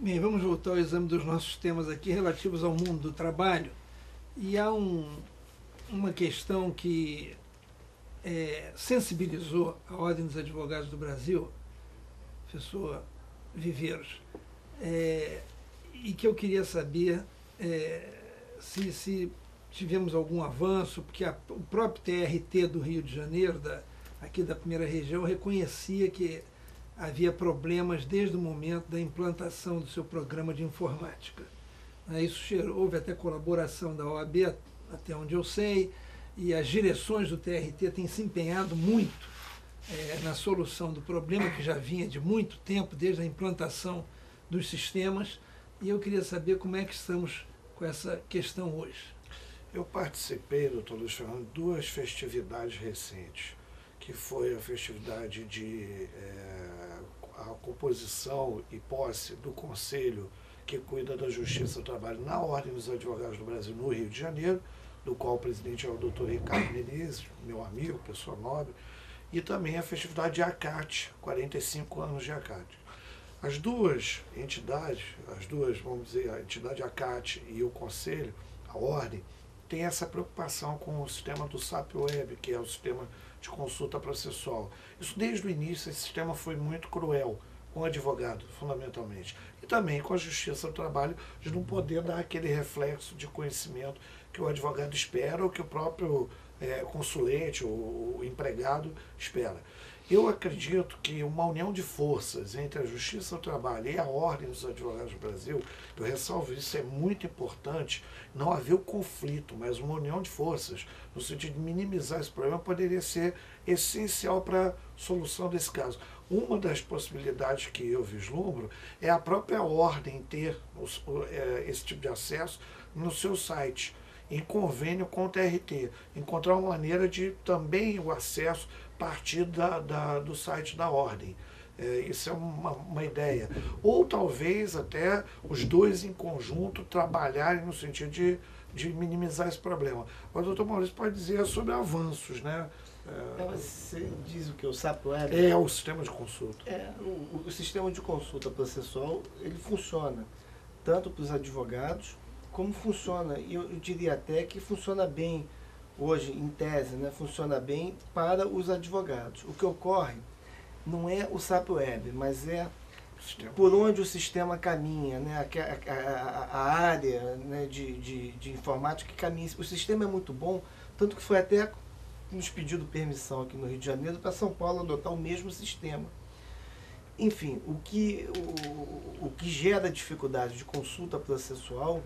Bem, vamos voltar ao exame dos nossos temas aqui relativos ao mundo do trabalho. E há uma questão que sensibilizou a Ordem dos Advogados do Brasil, professor Viveiros, e que eu queria saber se tivemos algum avanço, porque o próprio TRT do Rio de Janeiro, aqui da primeira região, reconhecia que havia problemas desde o momento da implantação do seu programa de informática. Houve até colaboração da OAB, até onde eu sei, e as direções do TRT têm se empenhado muito na solução do problema, que já vinha de muito tempo, desde a implantação dos sistemas, e eu queria saber como é que estamos com essa questão hoje. Eu participei, doutor Luiz Fernando, de duas festividades recentes, que foi a festividade de a composição e posse do Conselho que cuida da Justiça do Trabalho na Ordem dos Advogados do Brasil no Rio de Janeiro, do qual o presidente é o doutor Ricardo Menezes, meu amigo, pessoa nobre, e também a festividade de ACAT, 45 anos de ACAT. As duas entidades, vamos dizer, a entidade ACAT e o Conselho, a Ordem, tem essa preocupação com o sistema do SAP Web, que é o sistema de consulta processual. Isso desde o início, esse sistema foi muito cruel com o advogado, fundamentalmente. E também com a Justiça do Trabalho, de não poder dar aquele reflexo de conhecimento que o advogado espera ou que o próprio consulente, o empregado espera. Eu acredito que uma união de forças entre a Justiça do Trabalho e a Ordem dos Advogados do Brasil, eu ressalvo isso, é muito importante, não haver o conflito, mas uma união de forças, no sentido de minimizar esse problema, poderia ser essencial para a solução desse caso. Uma das possibilidades que eu vislumbro é a própria Ordem ter esse tipo de acesso no seu site, em convênio com o TRT, encontrar uma maneira de também o acesso partir do site da Ordem. Isso é uma ideia. Ou talvez até os dois em conjunto trabalharem no sentido de minimizar esse problema. Mas o doutor Maurício pode dizer sobre avanços, né? Você diz o que? O SAP Web? É o sistema de consulta. O sistema de consulta processual, ele funciona tanto para os advogados, como funciona, e eu diria até que funciona bem hoje, em tese, né, funciona bem para os advogados. O que ocorre não é o SAP Web, mas é por onde o sistema caminha, né, a área, né, de informática que caminha. O sistema é muito bom, tanto que foi até nos pedido permissão aqui no Rio de Janeiro para São Paulo adotar o mesmo sistema. Enfim, o que gera dificuldade de consulta processual,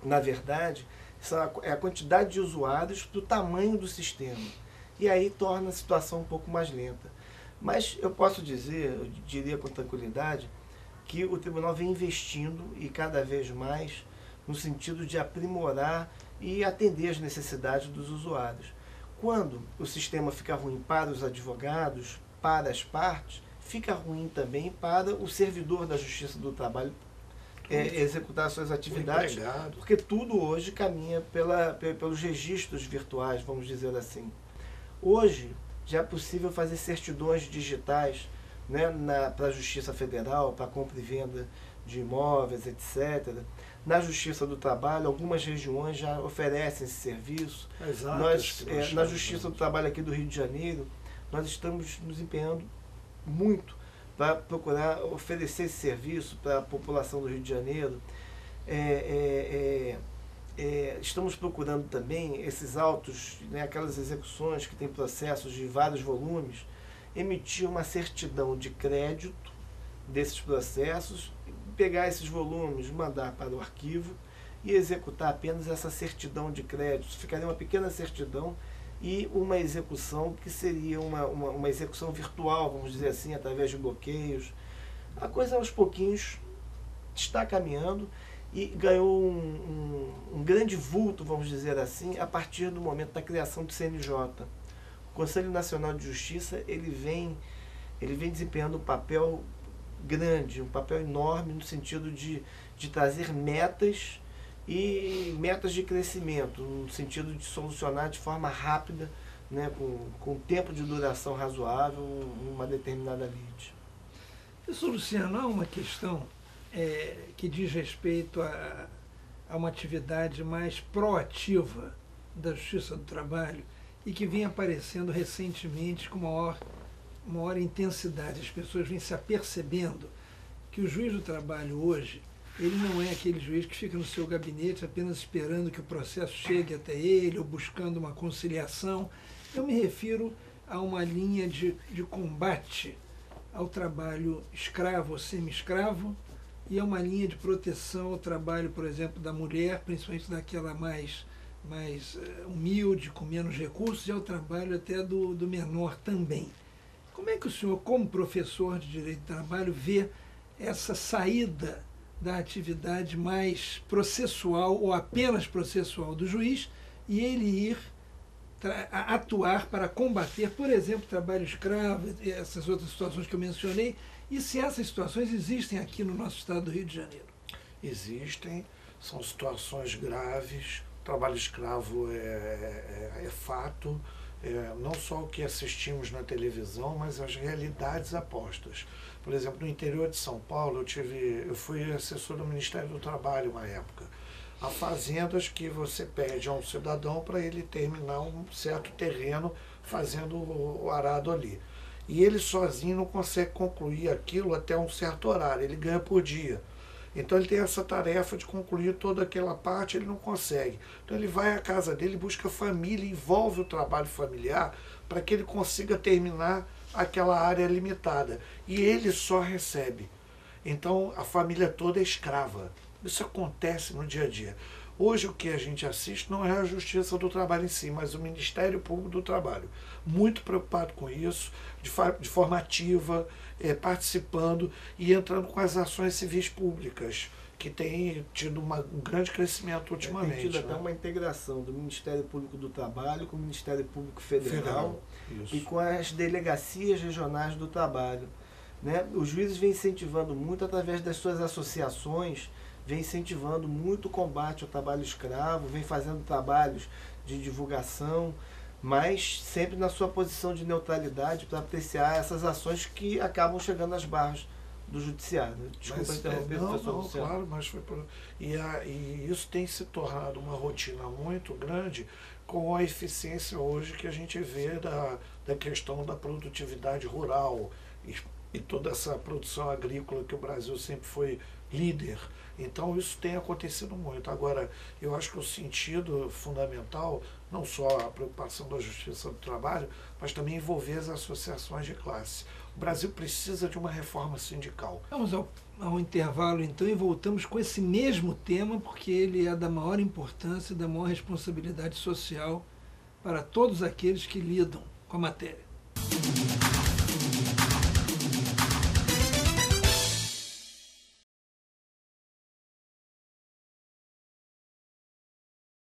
na verdade, é a quantidade de usuários do tamanho do sistema. E aí torna a situação um pouco mais lenta. Mas eu posso dizer, eu diria com tranquilidade, que o tribunal vem investindo, e cada vez mais, no sentido de aprimorar e atender as necessidades dos usuários. Quando o sistema fica ruim para os advogados, para as partes, fica ruim também para o servidor da Justiça do Trabalho executar suas atividades, porque tudo hoje caminha pelos registros virtuais, vamos dizer assim. Hoje já é possível fazer certidões digitais, né, para a Justiça Federal, para compra e venda de imóveis, etc. Na Justiça do Trabalho, algumas regiões já oferecem esse serviço. Na Justiça do Trabalho aqui do Rio de Janeiro, nós estamos nos empenhando muito para procurar oferecer esse serviço para a população do Rio de Janeiro. Estamos procurando também esses autos, né, aquelas execuções que têm processos de vários volumes, emitir uma certidão de crédito desses processos, pegar esses volumes, mandar para o arquivo e executar apenas essa certidão de crédito. Ficaria uma pequena certidão e uma execução que seria uma execução virtual, vamos dizer assim, através de bloqueios. A coisa aos pouquinhos está caminhando e ganhou um grande vulto, vamos dizer assim, a partir do momento da criação do CNJ. O Conselho Nacional de Justiça ele vem desempenhando um papel grande, um papel enorme no sentido de trazer metas e metas de crescimento, no sentido de solucionar de forma rápida, né, com tempo de duração razoável, uma determinada lide. Isso, Luciano, há uma questão que diz respeito a uma atividade mais proativa da Justiça do Trabalho e que vem aparecendo recentemente com maior intensidade. As pessoas vêm se apercebendo que o juiz do trabalho hoje, ele não é aquele juiz que fica no seu gabinete apenas esperando que o processo chegue até ele ou buscando uma conciliação. Eu me refiro a uma linha de combate ao trabalho escravo ou semi-escravo e a uma linha de proteção ao trabalho, por exemplo, da mulher, principalmente daquela mais humilde, com menos recursos, e ao trabalho até do menor também. Como é que o senhor, como professor de Direito do Trabalho, vê essa saída da atividade mais processual ou apenas processual do juiz e ele ir atuar para combater, por exemplo, trabalho escravo, essas outras situações que eu mencionei, e se essas situações existem aqui no nosso estado do Rio de Janeiro? Existem, são situações graves, o trabalho escravo é fato, não só o que assistimos na televisão, mas as realidades apostas. Por exemplo, no interior de São Paulo, eu fui assessor do Ministério do Trabalho uma época. Há fazendas que você pede a um cidadão para ele terminar um certo terreno fazendo o arado ali. E ele sozinho não consegue concluir aquilo até um certo horário, ele ganha por dia. Então ele tem essa tarefa de concluir toda aquela parte, ele não consegue. Então ele vai à casa dele, busca família, envolve o trabalho familiar para que ele consiga terminar aquela área limitada. E ele só recebe. Então a família toda é escrava. Isso acontece no dia a dia. Hoje o que a gente assiste não é a Justiça do Trabalho em si, mas o Ministério Público do Trabalho. Muito preocupado com isso, de forma ativa, participando e entrando com as ações civis públicas, que tem tido um grande crescimento ultimamente. Tem tido até uma integração do Ministério Público do Trabalho com o Ministério Público Federal e com as delegacias regionais do trabalho. Né? Os juízes vêm incentivando muito através das suas associações, vem incentivando muito o combate ao trabalho escravo, vem fazendo trabalhos de divulgação, mas sempre na sua posição de neutralidade para apreciar essas ações que acabam chegando às barras do judiciário. Desculpa interromper, professor Luciano. Claro, mas foi por... E isso tem se tornado uma rotina muito grande com a eficiência hoje que a gente vê da questão da produtividade rural e toda essa produção agrícola que o Brasil sempre foi líder. Então isso tem acontecido muito. Agora, eu acho que o sentido fundamental, não só a preocupação da Justiça do Trabalho, mas também envolver as associações de classe. O Brasil precisa de uma reforma sindical. Vamos ao intervalo então e voltamos com esse mesmo tema, porque ele é da maior importância e da maior responsabilidade social para todos aqueles que lidam com a matéria.